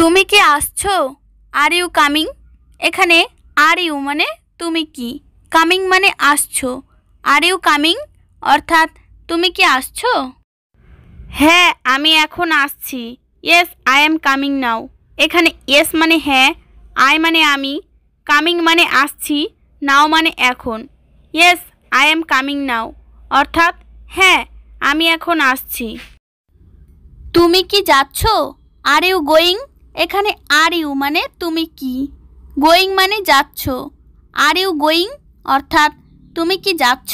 তুমি কি আসছো? Are you coming? এখানে আর ইউ মানে তুমি কি, কামিং মানে আসছো। আর ইউ কামিং অর্থাৎ তুমি কি আসছো? হ্যাঁ, আমি এখন আসছি। ইয়েস, আই এম কামিং নাও। এখানে ইয়েস মানে হ্যাঁ, আই মানে আমি, কামিং মানে আসছি, নাও মানে এখন। Yes, I am coming now অর্থাৎ হ্যাঁ, আমি এখন আসছি। তুমি কি যাচ্ছ? Are you going? এখানে আর ইউ মানে তুমি কি, গোয়িং মানে যাচ্ছ। আর ইউ গোয়িং অর্থাৎ তুমি কি যাচ্ছ?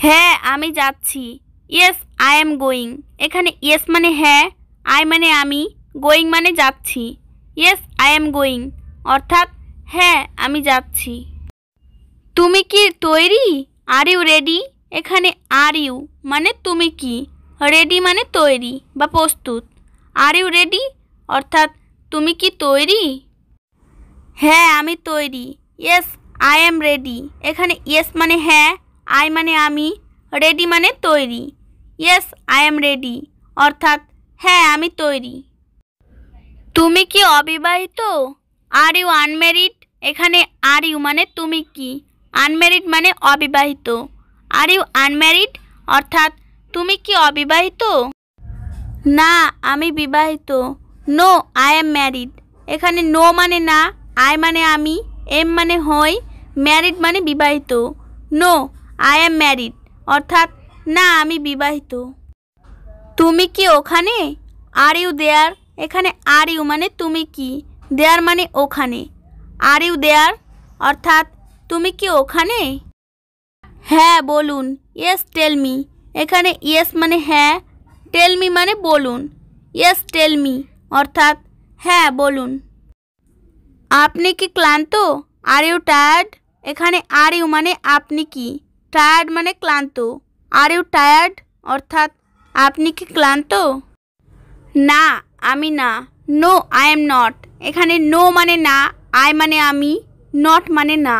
হ্যাঁ, আমি যাচ্ছি। Yes, I am going. এখানে ইয়েস মানে হ্যাঁ, আই মানে আমি, গোয়িং মানে যাচ্ছি। ইয়েস, আই এম গোয়িং অর্থাৎ হ্যাঁ, আমি যাচ্ছি। তুমি কি তৈরি? Are you ready? এখানে আর ইউ মানে তুমি কি, রেডি মানে তৈরি বা প্রস্তুত। আর ইউ রেডি অর্থাৎ তুমি কি তৈরি? হ্যাঁ, আমি তৈরি। Yes, I am ready. এখানে ইয়েস মানে হ্যাঁ, আই মানে আমি, রেডি মানে তৈরি। ইয়েস, আই এম রেডি অর্থাৎ হ্যাঁ, আমি তৈরি। তুমি কি অবিবাহিত? Are you unmarried? এখানে আর ইউ মানে তুমি কি, আনম্যারিড মানে অবিবাহিত। আর ইউ আনম্যারিড অর্থাৎ তুমি কি অবিবাহিত? না, আমি বিবাহিত। No, I am married. এখানে নো মানে না, আই মানে আমি, এম মানে হই, ম্যারিড মানে বিবাহিত। নো, আই এম ম্যারিড অর্থাৎ না, আমি বিবাহিত। তুমি কি ওখানে? Are you there? এখানে আর ইউ মানে তুমি কি, দেয়ার মানে ওখানে। আর ইউ দেয়ার অর্থাৎ তুমি কি ওখানে? হ্যাঁ, বলুন। Yes, tell me. এখানে ইয়েস মানে হ্যাঁ, টেল মি মানে বলুন। ইয়েস, টেল মি অর্থাৎ হ্যাঁ, বলুন। আপনি কি ক্লান্ত? Are you tired? এখানে আর ইউ মানে আপনি কি, টায়ার্ড মানে ক্লান্ত। আর ইউ টায়ার্ড অর্থাৎ আপনি কি ক্লান্ত? না, আমি না। No, I am not. এখানে নো মানে না, আই মানে আমি, নট মানে না।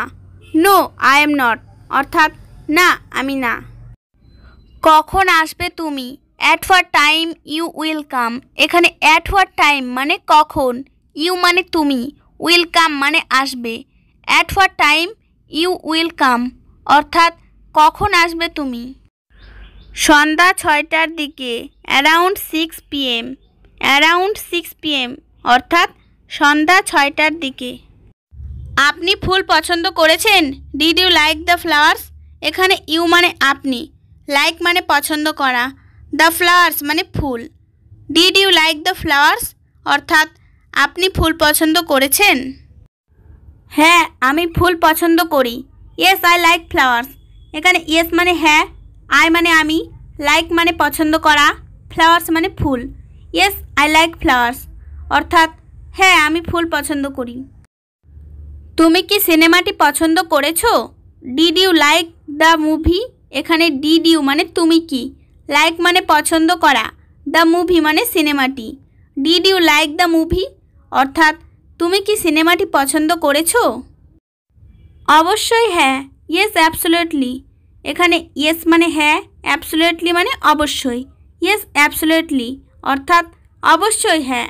নো, আই এম নট অর্থাৎ না, আমি না। কখন আসবে তুমি? At what time you will come? এখানে অ্যাট হোয়াট টাইম মানে কখন, ইউ মানে তুমি, উইল কাম মানে আসবে। At what time you will come অর্থাৎ কখন আসবে তুমি? সন্ধ্যা 6টার দিকে, অ্যারাউন্ড 6 PM। অ্যারাউন্ড 6 PM অর্থাৎ সন্ধ্যা 6টার দিকে। আপনি ফুল পছন্দ করেছেন? Did you like the flowers? এখানে ইউ মানে আপনি, লাইক মানে পছন্দ করা, দ্য ফ্লাওয়ার্স মানে ফুল। Did you like the flowers অর্থাৎ আপনি ফুল পছন্দ করেছেন? হ্যাঁ, আমি ফুল পছন্দ করি। Yes, I like flowers. এখানে ইয়েস মানে হ্যাঁ, আই মানে আমি, লাইক মানে পছন্দ করা, ফ্লাওয়ার্স মানে ফুল। ইয়েস, আই লাইক ফ্লাওয়ার্স অর্থাৎ হ্যাঁ, আমি ফুল পছন্দ করি। তুমি কি সিনেমাটি পছন্দ করেছো? Did you like the movie? এখানে ডিড ইউ মানে তুমি কি, লাইক মানে পছন্দ করা, দ্য মুভি মানে সিনেমাটি। Did you like the movie অর্থাৎ তুমি কি সিনেমাটি পছন্দ করেছো? অবশ্যই হ্যাঁ। Yes, absolutely. এখানে ইয়েস মানে হ্যাঁ, অ্যাবসোলিউটলি মানে অবশ্যই। ইয়েস, অ্যাবসোলিউটলি অর্থাৎ অবশ্যই হ্যাঁ।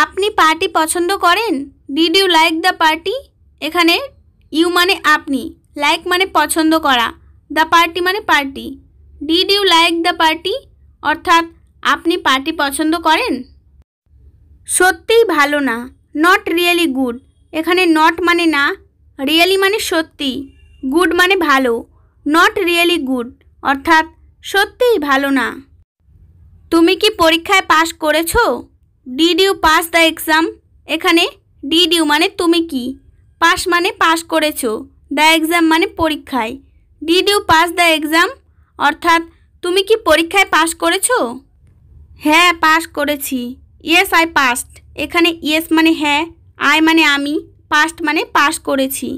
আপনি পার্টি পছন্দ করেন? Did you like the party? এখানে ইউ মানে আপনি, লাইক মানে পছন্দ করা, দ্য পার্টি মানে party. Did you like the party অর্থাৎ আপনি পার্টি পছন্দ করেন? সত্যিই ভালো না, নট রিয়েলি গুড। এখানে নট মানে না, রিয়েলি মানে সত্যি, গুড মানে ভালো। নট রিয়েলি গুড অর্থাৎ সত্যিই ভালো না। তুমি কি পরীক্ষায় পাশ করেছো? Did you pass the exam? এখানে ডিড ইউ মানে তুমি কি, পাস মানে পাশ করেছো, দ্য এক্সাম মানে পরীক্ষায়। Did you pass the exam অর্থাৎ তুমি কি পরীক্ষায় পাশ করেছো? হ্যাঁ, পাশ করেছি। Yes, I passed. এখানে ইয়েস মানে হ্যাঁ, আই মানে আমি, পাস্ট মানে পাশ করেছি।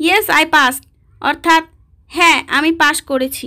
ইয়েস, আই পাসড অর্থাৎ হ্যাঁ, আমি পাশ করেছি।